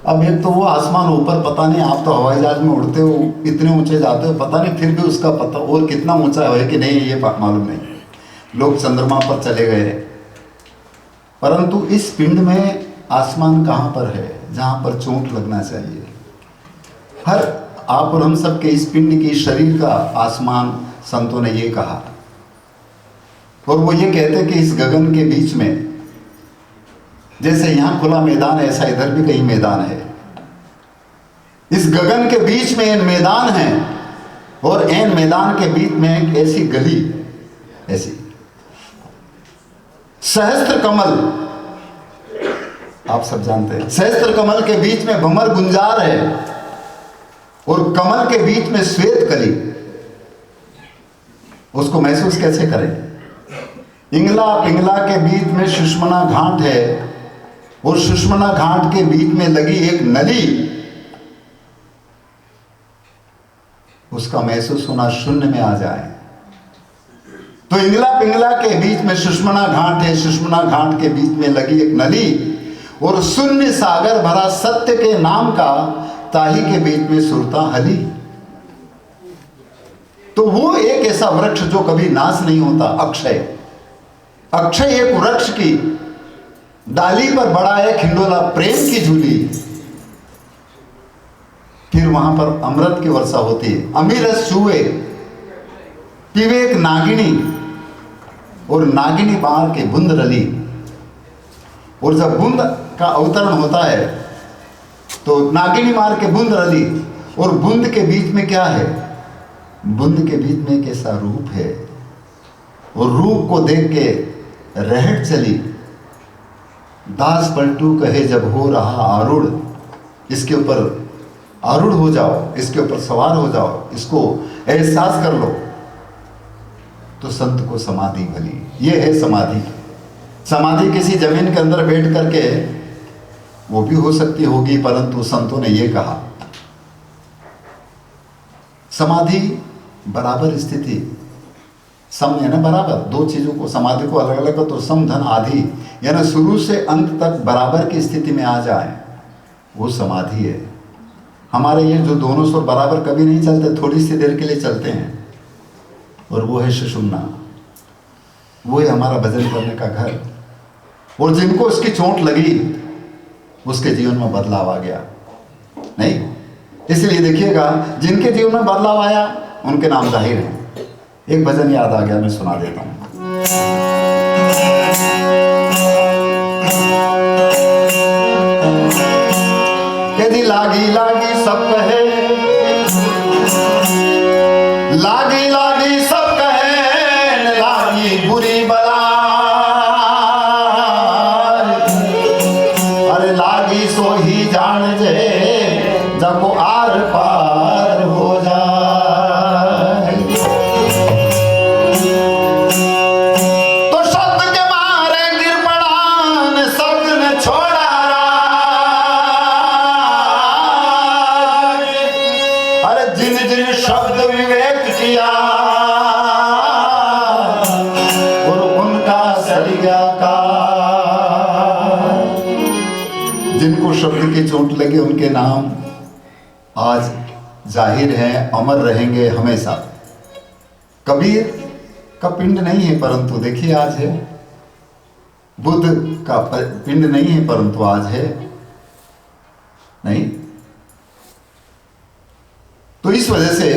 अब एक तो वो आसमान ऊपर, पता नहीं, आप तो हवाई जहाज में उड़ते हो, इतने ऊंचे जाते हो, पता नहीं फिर भी उसका पता और कितना ऊंचा है कि नहीं ये मालूम नहीं। लोग चंद्रमा पर चले गए, परंतु इस पिंड में आसमान कहाँ पर है जहाँ पर चोट लगना चाहिए। हर आप और हम सब के इस पिंड की शरीर का आसमान संतों ने ये कहा, और वो ये कहते कि इस गगन के बीच में, जैसे यहाँ खुला मैदान है ऐसा इधर भी कहीं मैदान है। इस गगन के बीच में मैदान है, और एन मैदान के बीच में एक ऐसी गली, ऐसी सहस्त्र कमल, आप सब जानते हैं, सहस्त्र कमल के बीच में भंवर गुंजार है, और कमल के बीच में श्वेत कली। उसको महसूस कैसे करें? इंगला पिंगला के बीच में सुषमना घाट है, और सुषमना घाट के बीच में लगी एक नली, उसका महसूस होना शून्य में आ जाए। तो इंगला पिंगला के बीच में सुषमना घाट है, सुषमना घाट के बीच में लगी एक नली, और शून्य सागर भरा सत्य के नाम का ताही के बीच में सुरता हली। तो वो एक ऐसा वृक्ष जो कभी नाश नहीं होता, अक्षय। अक्षय एक वृक्ष की डाली पर बड़ा है खिंडोला प्रेम की झूली। फिर वहां पर अमृत की वर्षा होती है, अमीरस चूहे पीवे एक नागिनी, और नागिनी बाहर के बुंद रली। और जब बुंद का अवतरण होता है तो नागिनी मार के बूंद रली, और बूंद के बीच में क्या है? बूंद के बीच में एक ऐसा रूप है, और रूप को देख के रहट चली। दास पलटू कहे जब हो रहा आरूढ़, इसके ऊपर आरूढ़ हो जाओ, इसके ऊपर सवार हो जाओ, इसको एहसास कर लो, तो संत को समाधि भली। ये है समाधि। समाधि किसी जमीन के अंदर बैठ करके वो भी हो सकती होगी, परंतु संतों ने ये कहा समाधि बराबर स्थिति, सम यानी बराबर, दो चीजों को, समाधि को अलग अलग, तो सम धन आधि, यानी शुरू से अंत तक बराबर की स्थिति में आ जाए, वो समाधि है। हमारे ये जो दोनों सुर बराबर कभी नहीं चलते, थोड़ी सी देर के लिए चलते हैं, और वो है सुषुम्ना, वो है हमारा भजन करने का घर। और जिनको उसकी चोट लगी उसके जीवन में बदलाव आ गया नहीं। इसलिए देखिएगा, जिनके जीवन में बदलाव आया उनके नाम जाहिर हैं। एक भजन याद आ गया, मैं सुना देता हूं। यदि लागी लागी सब कहे, लागी लागी सब कहे, लागी बुरी बला, अरे लागी सो ही जान जे जब वो आर पार हो जाए। तो शब्द के मारे गिर पड़ा, शब्द ने छोड़ा राज, अरे जिन जिन शब्द विवेक किया, और उनका सरिया का, जिनको शब्द की चोट लगी उनके नाम आज जाहिर है, अमर रहेंगे हमेशा। कबीर का पिंड नहीं है परंतु देखिए आज है, बुद्ध का पिंड नहीं है परंतु आज है नहीं। तो इस वजह से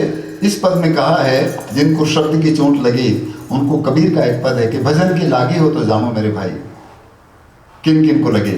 इस पद में कहा है, जिनको शब्द की चोट लगी उनको, कबीर का एक पद है कि भजन की लागी हो तो जानो मेरे भाई। किन किन को लगे?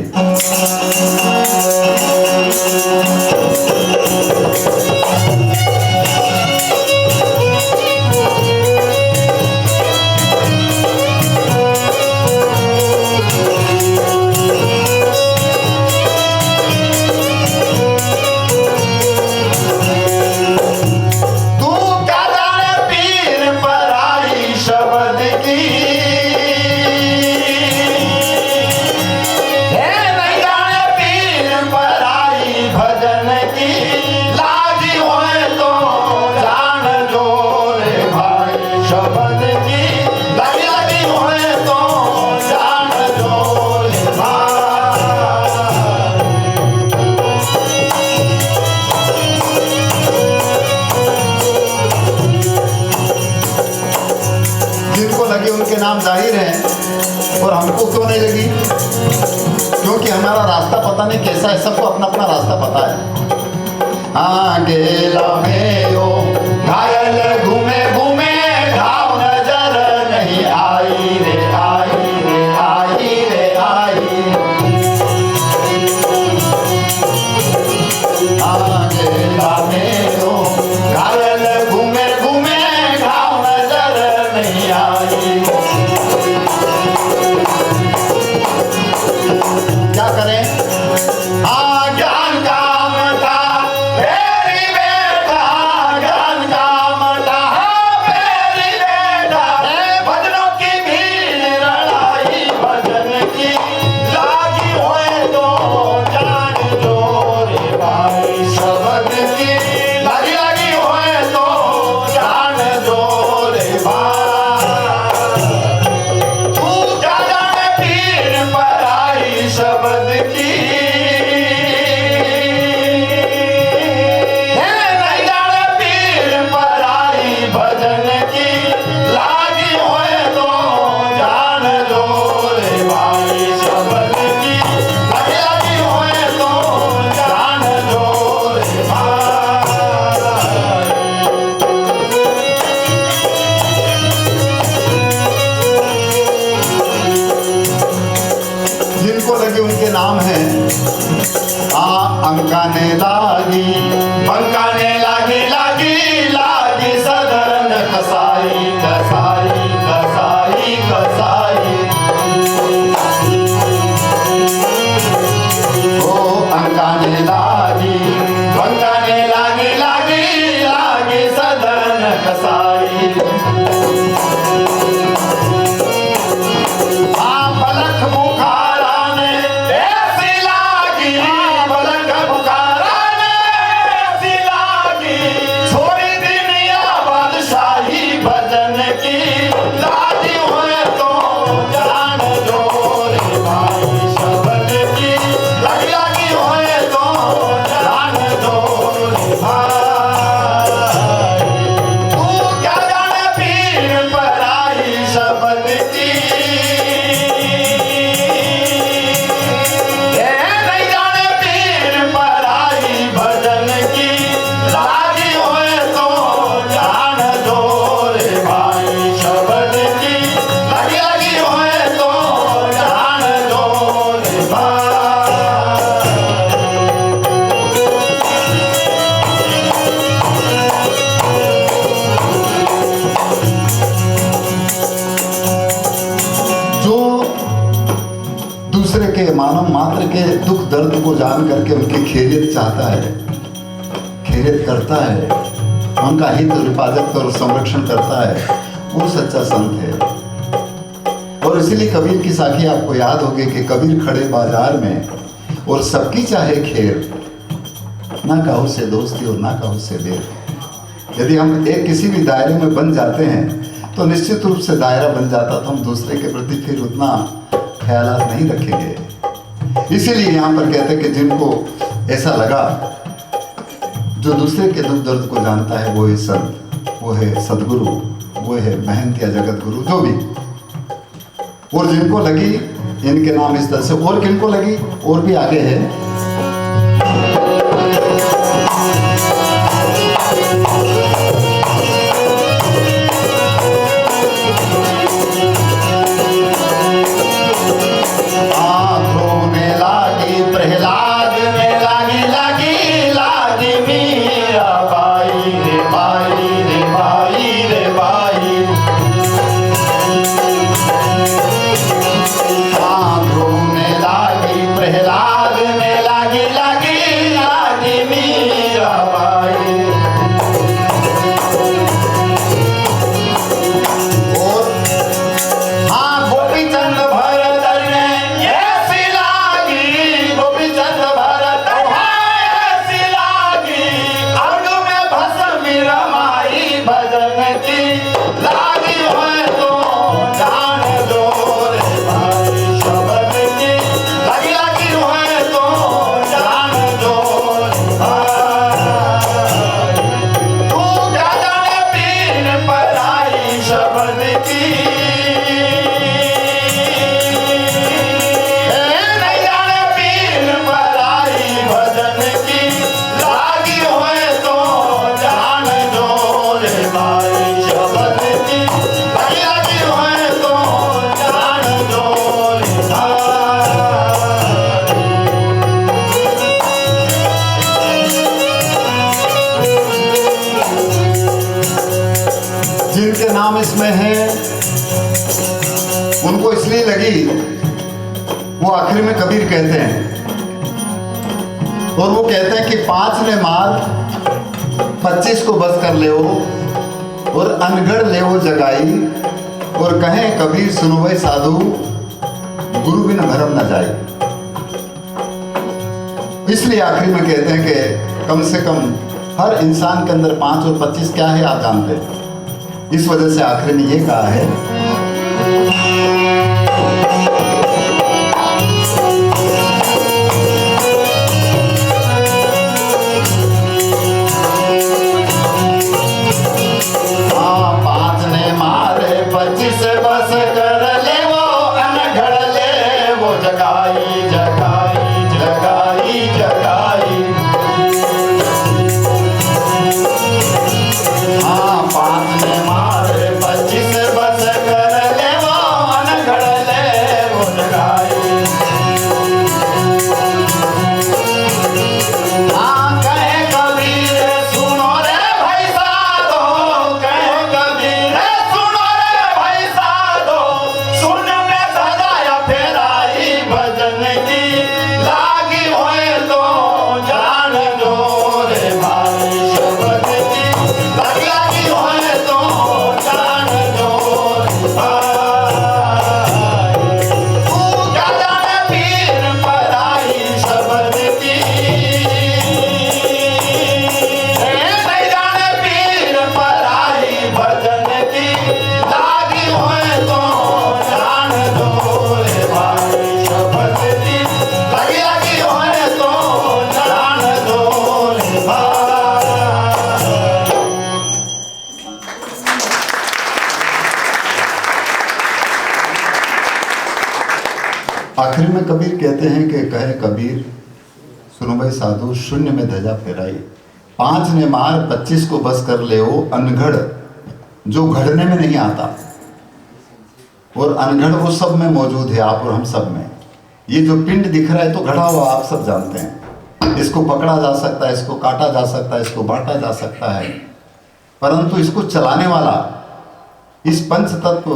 नाम जाहिर है और हमको क्यों नहीं लगी? क्योंकि हमारा रास्ता पता नहीं कैसा है, सबको अपना अपना रास्ता पता है। हाँ गेला में यो घायल घूमे घूमे घाव नजर नहीं आई रे आई रे आई रे आई। हाँ गेला में यो घायल घूमे घूमे घाव नजर नहीं आई। क्या करें? हाँ ज्ञान का मटा फेरी बेटा, ज्ञान का मटा फेरी बेटा, भजनों की भीड़ लड़ाई भजन की लागी होए तो जान जो रे भाई, शब्द की लागी लागी होए तो जान जो रे भाई। तू क्या जाने पीर पर आई शब्द की, नहीं जाने पीर पर आई भजन की लागी होए तो जान जो रे भाई, शब्द की लागी लागी होए तो जान जो रे भाई। जिनको लगे उनके नाम हैं। अंकाने लागी बंकाने लागी लागी लागी सदन कसाई कसाई कसाई कसाई। ओ अंकाने लागी बंकाने लागी लागी लागी सदन कसाई। पलक बुखारा ने ऐसी लागी, पलक बुखारा ने ऐसी लागी, छोड़ी दुनिया बादशाही भजन की लागी होए तो जान जो रे भाई, शब्द की लागी लागी होए तो जान जो रे भाई। तू क्या जाने पीर पर आई शब्द की, नहीं जाने पीर पर आई भजन की लागी होए तो जान जो रे भाई, शब्द की लागी लागी होए तो जान जो रे भाई। जो दूसरे के मानव मात्र के दुख दर्द को जान करके उनकी खैरियत चाहता है, खैरियत करता है, उनका हित और हिफाजत और संरक्षण करता है, वो सच्चा संत है। और इसीलिए कबीर की साखी आपको याद होगी कि कबीर खड़े बाजार में और सबकी चाहे खैर, ना कहो से दोस्ती और ना कहो से बैर। यदि हम एक किसी भी दायरे में बन जाते हैं तो निश्चित रूप से दायरा बन जाता, तो हम दूसरे के प्रति फिर उतना ख्यालात नहीं रखेंगे। इसीलिए यहाँ पर कहते हैं कि जिनको ऐसा लगा, जो दूसरे के दुख दर्द को जानता है, वो है संत, वो है सदगुरु, वो है महंत या जगत गुरु, जो भी। और जिनको लगी इनके नाम इस तरह से, और किनको लगी और भी आगे है। प्रहलाद में लागी लागी लागी मीरा बाई रे बाई रे बाई रे बाई। आंध्रों में लागी प्रहलाद में पीर के नाम इसमें है, उनको इसलिए लगी, वो आखिर में कबीर कहते हैं, और वो कहते हैं कि 5 ने मार 25 को बस कर ले हो, और अनगढ़ ले हो जगाई, और कहें कबीर सुनो भाई साधु, गुरु बिन भरम न जाए। इसलिए आखिरी में कहते हैं कि कम से कम हर इंसान के अंदर 5 और 25 क्या है आप जानते हैं। इस वजह से आखिरी में ये कहा है, हाँ 5 ने मारे 25 बस कर ले वो, अनगढ़ ले वो जगाई जगाई जगाई जगाई। हाँ 5 ने मारे 25 बस कर ले वो, अनगढ़ ले वो जगाई। हाँ कहे कबीर सुनो रे भाई साधो, कहे कबीर सुनो रे भाई साधो, सुन में सजाया फेराई भजन की, लागी होए तो जान दो रे भाई शब्द की, लागी होए तो जान दो रे भाई। तू क्या जाने पीर पराई शब्द की, नहीं जाने पीर पराई भजन की, लागी होए तो जान दो रे भाई शब्द की, लागी होए तो जान दो रे भाई। आखिर में कबीर कहते हैं कि कहे कबीर सुनो भाई साधु, शून्य में ध्वजा फहराई, 5 ने मार 25 को बस कर ले हो, अनगढ़ जो घड़ने में नहीं आता, और अनगढ़ वो सब में मौजूद है, आप और हम सब में। ये जो पिंड दिख रहा है तो घड़ा हुआ आप सब जानते हैं, इसको पकड़ा जा सकता है, इसको काटा जा सकता है, इसको बांटा जा सकता है, परंतु इसको चलाने वाला इस पंच तत्व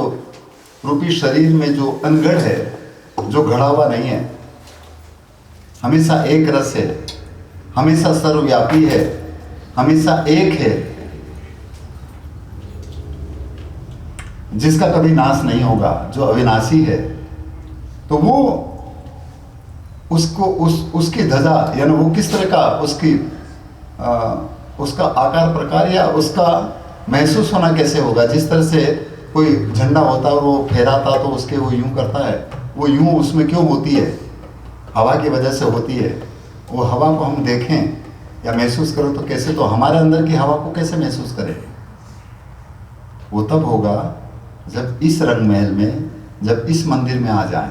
रूपी शरीर में जो अनगढ़ है, जो घड़ा हुआ नहीं है, हमेशा एक रस है, हमेशा सर्वव्यापी है, हमेशा एक है, जिसका कभी नाश नहीं होगा, जो अविनाशी है। तो वो उसको उसकी ध्वजा यानी वो किस तरह का उसका आकार प्रकार या उसका महसूस होना कैसे होगा। जिस तरह से कोई झंडा होता है और वो फहराता तो उसके वो यूं करता है, वो यूं उसमें क्यों होती है, हवा की वजह से होती है। वो हवा को हम देखें या महसूस करो तो कैसे, तो हमारे अंदर की हवा को कैसे महसूस करें। वो तब होगा जब इस रंग महल में, जब इस मंदिर में आ जाएं।